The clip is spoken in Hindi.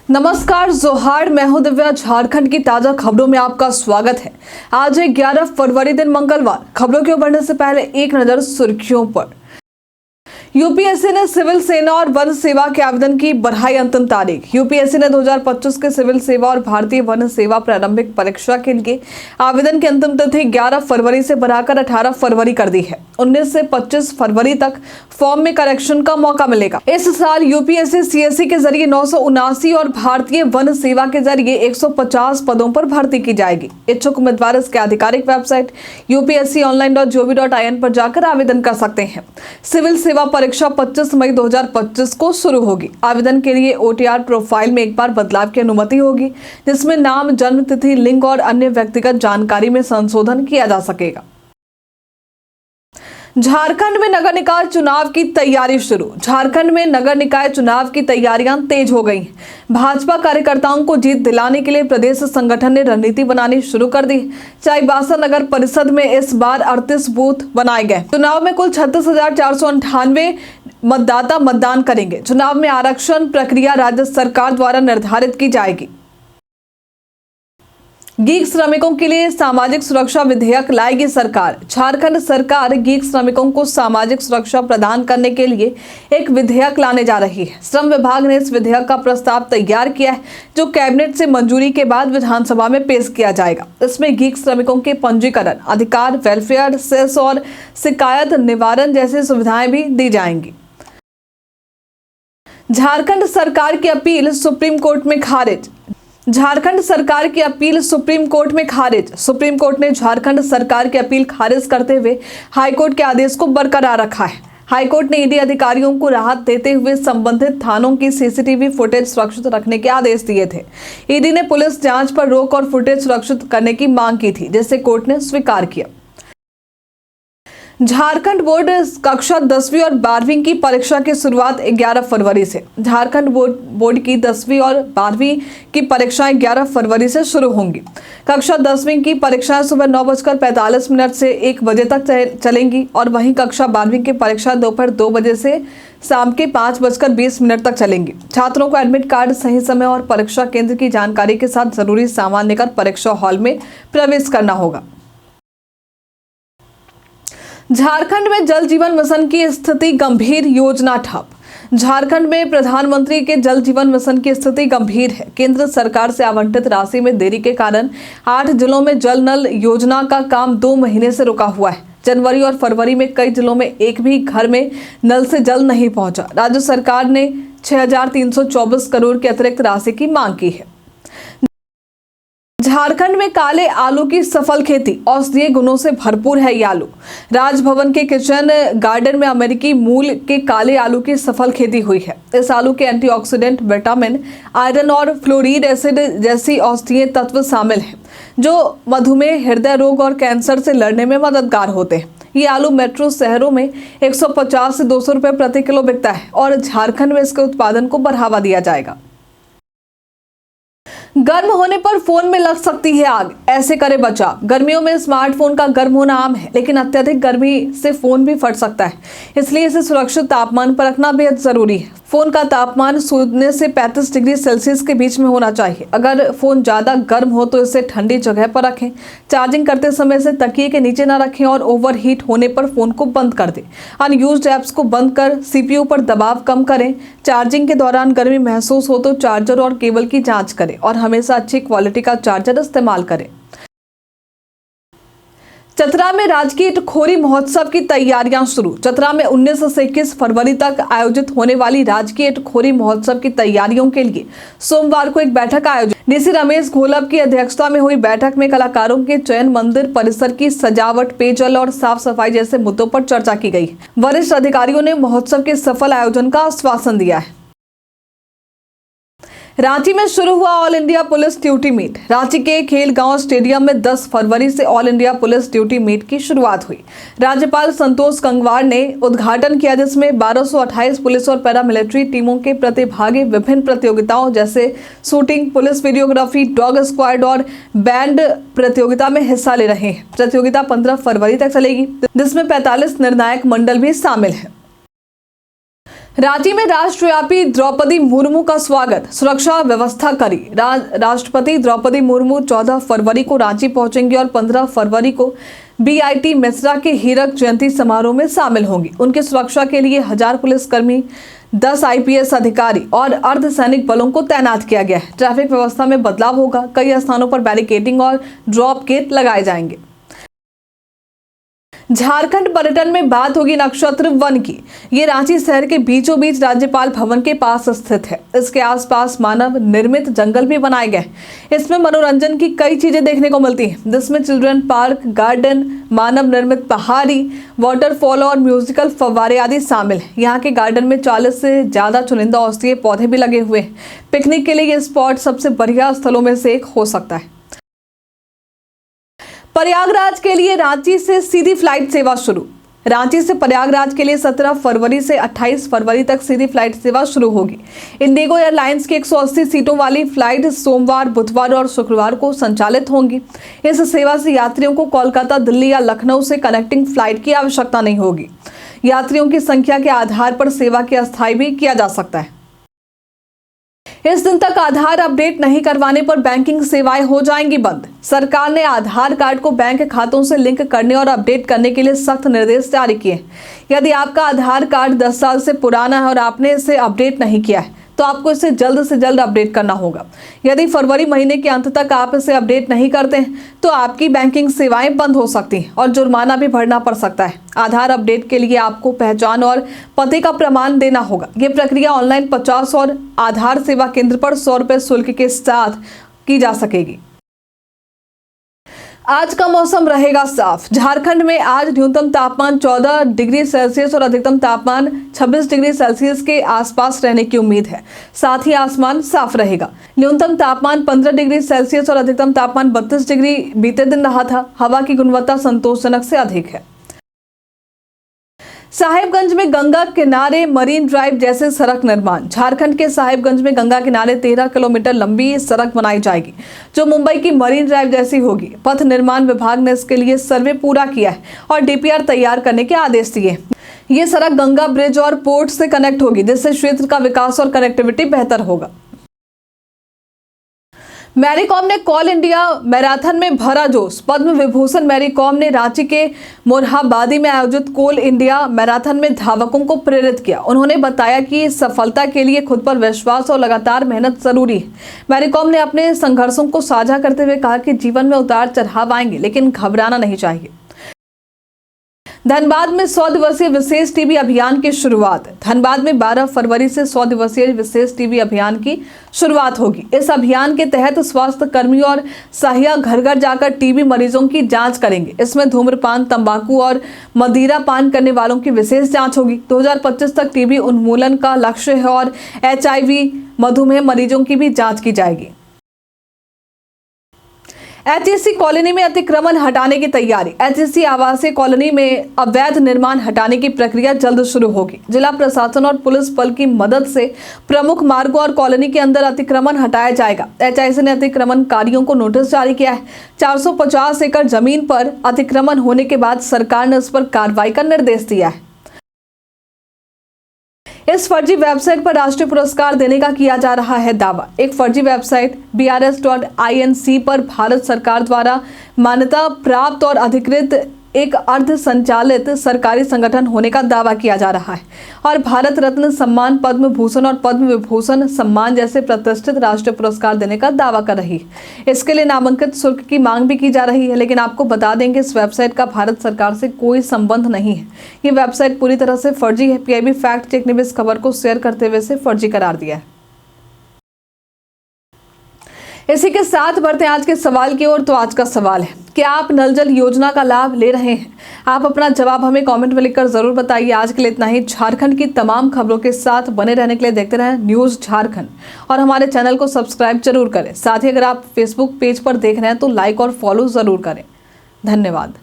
नमस्कार, जोहार। मैं हूं दिव्या। झारखंड की ताजा खबरों में आपका स्वागत है। आज है 11 फरवरी, दिन मंगलवार। खबरों की ओर बढ़ने से पहले एक नजर सुर्खियों पर। यूपीएससी ने सिविल सेना और वन सेवा के आवेदन की बढ़ाई अंतिम तारीख। यूपीएससी ने 2025 के सिविल सेवा और भारतीय वन सेवा प्रारंभिक परीक्षा के लिए आवेदन की अंतिम तिथि 11 फरवरी से बढ़ाकर 18 फरवरी कर दी है। 19 से 25 फरवरी तक फॉर्म में करेक्शन का मौका मिलेगा। इस साल यूपीएससी सीएससी के जरिए 979 और भारतीय वन सेवा के जरिए 150 पदों पर भर्ती की जाएगी। इच्छुक उम्मीदवार इसके आधिकारिक वेबसाइट upsconline.gov.in पर जाकर आवेदन कर सकते हैं। सिविल सेवा परीक्षा 25 मई 2025 को शुरू होगी। आवेदन के लिए ओटीआर प्रोफाइल में एक बार बदलाव की अनुमति होगी, जिसमें नाम, जन्म तिथि, लिंग और अन्य व्यक्तिगत जानकारी में संशोधन किया जा सकेगा। झारखंड में नगर निकाय चुनाव की तैयारी शुरू। झारखंड में नगर निकाय चुनाव की तैयारियां तेज हो गई हैं। भाजपा कार्यकर्ताओं को जीत दिलाने के लिए प्रदेश संगठन ने रणनीति बनानी शुरू कर दी। चाईबासा नगर परिषद में इस बार 38 बूथ बनाए गए। चुनाव में कुल 36,498 मतदाता मतदान करेंगे। चुनाव में आरक्षण प्रक्रिया राज्य सरकार द्वारा निर्धारित की जाएगी। गीग श्रमिकों के लिए सामाजिक सुरक्षा विधेयक लाएगी सरकार। झारखंड सरकार गीग श्रमिकों को सामाजिक सुरक्षा प्रदान करने के लिए एक विधेयक लाने जा रही है। श्रम विभाग ने इस विधेयक का प्रस्ताव तैयार किया है, जो कैबिनेट से मंजूरी के बाद विधानसभा में पेश किया जाएगा। इसमें गीग श्रमिकों के पंजीकरण, अधिकार, वेलफेयर, सेस और शिकायत निवारण जैसी सुविधाएं भी दी जाएंगी। झारखंड सरकार की अपील सुप्रीम कोर्ट में खारिज। झारखंड सरकार की अपील सुप्रीम कोर्ट में खारिज। सुप्रीम कोर्ट ने झारखंड सरकार की अपील खारिज करते हुए हाईकोर्ट के आदेश को बरकरार रखा है। हाईकोर्ट ने ईडी अधिकारियों को राहत देते हुए संबंधित थानों की सीसीटीवी फुटेज सुरक्षित रखने के आदेश दिए थे। ईडी ने पुलिस जांच पर रोक और फुटेज सुरक्षित करने की मांग की थी, जिसे कोर्ट ने स्वीकार किया। झारखंड बोर्ड कक्षा 10वीं और 12वीं की परीक्षा की शुरुआत 11 फरवरी से। झारखंड बोर्ड की 10वीं और 12वीं की परीक्षाएं 11 फरवरी से शुरू होंगी। कक्षा 10वीं की परीक्षाएं सुबह 9:45 से 1 बजे तक चलेंगी और वहीं कक्षा 12वीं की परीक्षा दोपहर 2 बजे से शाम के 5:20 तक चलेंगी। छात्रों को एडमिट कार्ड, सही समय और परीक्षा केंद्र की जानकारी के साथ जरूरी सामान लेकर परीक्षा हॉल में प्रवेश करना होगा। झारखंड में जल जीवन मिशन की स्थिति गंभीर, योजना ठप। झारखंड में प्रधानमंत्री के जल जीवन मिशन की स्थिति गंभीर है। केंद्र सरकार से आवंटित राशि में देरी के कारण 8 जिलों में जल नल योजना का काम 2 महीने से रुका हुआ है। जनवरी और फरवरी में कई जिलों में एक भी घर में नल से जल नहीं पहुंचा। राज्य सरकार ने 6,324 करोड़ की अतिरिक्त राशि की मांग की है। झारखंड में काले आलू की सफल खेती। औषधीय गुणों से भरपूर है ये आलू। राजभवन के किचन गार्डन में अमेरिकी मूल के काले आलू की सफल खेती हुई है। इस आलू के एंटीऑक्सीडेंट, विटामिन, आयरन और फ्लोरीड एसिड जैसी औषधीय तत्व शामिल हैं, जो मधुमेह, हृदय रोग और कैंसर से लड़ने में मददगार होते हैं। ये आलू मेट्रो शहरों में 150 से 200 रुपए प्रति किलो बिकता है और झारखंड में इसके उत्पादन को बढ़ावा दिया जाएगा। गर्म होने पर फोन में लग सकती है आग, ऐसे करे बचाव। गर्मियों में स्मार्टफोन का गर्म होना आम है, लेकिन अत्यधिक गर्मी से फोन भी फट सकता है। इसलिए इसे सुरक्षित तापमान पर रखना बेहद जरूरी है। फोन का तापमान 0 से 35 डिग्री सेल्सियस के बीच में होना चाहिए। अगर फोन ज्यादा गर्म हो तो इसे ठंडी जगह पर रखें। चार्जिंग करते समय इसे तकिए के नीचे न रखें और ओवरहीट होने पर फोन को बंद कर दें। अनयूज्ड ऐप्स को बंद कर सीपीयू पर दबाव कम करें। चार्जिंग के दौरान गर्मी महसूस हो तो चार्जर और केबल की जांच करें और हमेशा अच्छी क्वालिटी का चार्जर इस्तेमाल करें। चतरा में राजकीय इटखोरी महोत्सव की तैयारियां शुरू। चतरा में 19 से 21 फरवरी तक आयोजित होने वाली राजकीय इटखोरी महोत्सव की तैयारियों के लिए सोमवार को एक बैठक आयोजित। डीसी रमेश घोलप की अध्यक्षता में हुई बैठक में कलाकारों के चयन, मंदिर परिसर की सजावट, पेयजल और साफ सफाई जैसे मुद्दों पर चर्चा की गई। वरिष्ठ अधिकारियों ने महोत्सव के सफल आयोजन का आश्वासन दिया है। रांची में शुरू हुआ all India police duty meet. Ranchi के खेलगांव स्टेडियम में 10 फरवरी से all India police duty meet की शुरुआत हुई। राज्यपाल संतोष गंगवार ने उद्घाटन किया, जिसमें 1228 पुलिस और पैरामिलिट्री टीमों के प्रतिभागी विभिन्न प्रतियोगिताओं जैसे shooting, police videography, dog squad और बैंड प्रतियोगिता में हिस्सा ले रहे हैं। प्रतियोगिता 15 फरवरी तक चलेगी, जिसमें 45 निर्णायक मंडल भी शामिल है। रांची में राष्ट्रव्यापी द्रौपदी मुर्मू का स्वागत, सुरक्षा व्यवस्था करी। राष्ट्रपति द्रौपदी मुर्मू 14 फरवरी को रांची पहुंचेंगी और 15 फरवरी को बीआईटी मिश्रा के हीरक जयंती समारोह में शामिल होंगी। उनकी सुरक्षा के लिए 1000 पुलिसकर्मी, 10 आईपीएस अधिकारी और अर्धसैनिक बलों को तैनात किया गया है। ट्रैफिक व्यवस्था में बदलाव होगा, कई स्थानों पर बैरिकेडिंग और ड्रॉप गेट लगाए जाएंगे। झारखंड पर्यटन में बात होगी नक्षत्र वन की। ये रांची शहर के बीचों बीच राज्यपाल भवन के पास स्थित है। इसके आसपास मानव निर्मित जंगल भी बनाए गए। इसमें मनोरंजन की कई चीजें देखने को मिलती हैं, जिसमें चिल्ड्रन पार्क, गार्डन, मानव निर्मित पहाड़ी, वाटरफॉल और म्यूजिकल फव्वारे आदि शामिल हैं। यहाँ के गार्डन में 40 से ज्यादा चुनिंदा औषधीय पौधे भी लगे हुए हैं। पिकनिक के लिए ये स्पॉट सबसे बढ़िया स्थलों में से एक हो सकता है। प्रयागराज के लिए रांची से सीधी फ्लाइट सेवा शुरू। रांची से प्रयागराज के लिए 17 फरवरी से 28 फरवरी तक सीधी फ्लाइट सेवा शुरू होगी। इंडिगो एयरलाइंस की 180 सीटों वाली फ्लाइट सोमवार, बुधवार और शुक्रवार को संचालित होंगी। इस सेवा से यात्रियों को कोलकाता, दिल्ली या लखनऊ से कनेक्टिंग फ्लाइट की आवश्यकता नहीं होगी। यात्रियों की संख्या के आधार पर सेवा की अस्थायी भी किया जा सकता है। इस दिन तक आधार अपडेट नहीं करवाने पर बैंकिंग सेवाएं हो जाएंगी बंद। सरकार ने आधार कार्ड को बैंक खातों से लिंक करने और अपडेट करने के लिए सख्त निर्देश जारी किए। यदि आपका आधार कार्ड 10 साल से पुराना है और आपने इसे अपडेट नहीं किया है, तो आपको इसे जल्द से जल्द अपडेट करना होगा। यदि फरवरी महीने के अंत तक आप इसे अपडेट नहीं करते हैं, तो आपकी बैंकिंग सेवाएं बंद हो सकती हैं और जुर्माना भी भरना पड़ सकता है। आधार अपडेट के लिए आपको पहचान और पते का प्रमाण देना होगा। ये प्रक्रिया ऑनलाइन 50 और आधार सेवा केंद्र पर 100 रुपये शुल्क के साथ की जा सकेगी। आज का मौसम रहेगा साफ। झारखंड में आज न्यूनतम तापमान 14 डिग्री सेल्सियस और अधिकतम तापमान 26 डिग्री सेल्सियस के आसपास रहने की उम्मीद है। साथ ही आसमान साफ रहेगा। न्यूनतम तापमान 15 डिग्री सेल्सियस और अधिकतम तापमान 32 डिग्री बीते दिन रहा था। हवा की गुणवत्ता संतोषजनक से अधिक है। साहिबगंज में गंगा किनारे मरीन ड्राइव जैसे सड़क निर्माण। झारखंड के साहिबगंज में गंगा किनारे 13 किलोमीटर लंबी सड़क बनाई जाएगी, जो मुंबई की मरीन ड्राइव जैसी होगी। पथ निर्माण विभाग ने इसके लिए सर्वे पूरा किया है और डीपीआर तैयार करने के आदेश दिए। ये सड़क गंगा ब्रिज और पोर्ट से कनेक्ट होगी, जिससे क्षेत्र का विकास और कनेक्टिविटी बेहतर होगा। मैरी कॉम ने कॉल इंडिया मैराथन में भरा जोश। पद्म विभूषण मैरी कॉम ने रांची के मोरहाबादी में आयोजित कॉल इंडिया मैराथन में धावकों को प्रेरित किया। उन्होंने बताया कि सफलता के लिए खुद पर विश्वास और लगातार मेहनत जरूरी है। मैरी कॉम ने अपने संघर्षों को साझा करते हुए कहा कि जीवन में उतार चढ़ाव आएंगे, लेकिन घबराना नहीं चाहिए। धनबाद में 100 दिवसीय विशेष टीबी अभियान की शुरुआत। धनबाद में 12 फरवरी से 100 दिवसीय विशेष टीबी अभियान की शुरुआत होगी। इस अभियान के तहत स्वास्थ्य कर्मी और सहायक घर घर जाकर टीबी मरीजों की जांच करेंगे। इसमें धूम्रपान, तंबाकू और मदिरा पान करने वालों की विशेष जांच होगी। 2025 तक टीबी उन्मूलन का लक्ष्य है और HIV, मधुमेह मरीजों की भी जाँच की जाएगी। HEC कॉलोनी में अतिक्रमण हटाने की तैयारी। HEC आवासीय कॉलोनी में अवैध निर्माण हटाने की प्रक्रिया जल्द शुरू होगी। जिला प्रशासन और पुलिस बल की मदद से प्रमुख मार्गों और कॉलोनी के अंदर अतिक्रमण हटाया जाएगा। HEC ने अतिक्रमणकारियों को नोटिस जारी किया है। 450 एकड़ जमीन पर अतिक्रमण होने के बाद सरकार ने उस पर कार्रवाई का निर्देश दिया है। इस फर्जी वेबसाइट पर राष्ट्रीय पुरस्कार देने का किया जा रहा है दावा। एक फर्जी वेबसाइट brs.inc पर भारत सरकार द्वारा मान्यता प्राप्त और अधिकृत एक अर्ध संचालित सरकारी संगठन होने का दावा किया जा रहा है और भारत रत्न सम्मान, पद्म भूषण और पद्म विभूषण सम्मान जैसे प्रतिष्ठित राष्ट्रीय पुरस्कार देने का दावा कर रही है। इसके लिए नामांकित शुल्क की मांग भी की जा रही है, लेकिन आपको बता दें कि इस वेबसाइट का भारत सरकार से कोई संबंध नहीं है। ये वेबसाइट पूरी तरह से फर्जी है। PIB फैक्ट चेक ने इस खबर को शेयर करते हुए इसे फर्जी करार दिया है। इसी के साथ बढ़ते हैं आज के सवाल की ओर। तो आज का सवाल है, क्या आप नल जल योजना का लाभ ले रहे हैं? आप अपना जवाब हमें कमेंट में लिखकर जरूर बताइए। आज के लिए इतना ही। झारखंड की तमाम खबरों के साथ बने रहने के लिए देखते रहें न्यूज़ झारखंड और हमारे चैनल को सब्सक्राइब जरूर करें। साथ ही अगर आप फेसबुक पेज पर देख रहे हैं तो लाइक और फॉलो जरूर करें। धन्यवाद।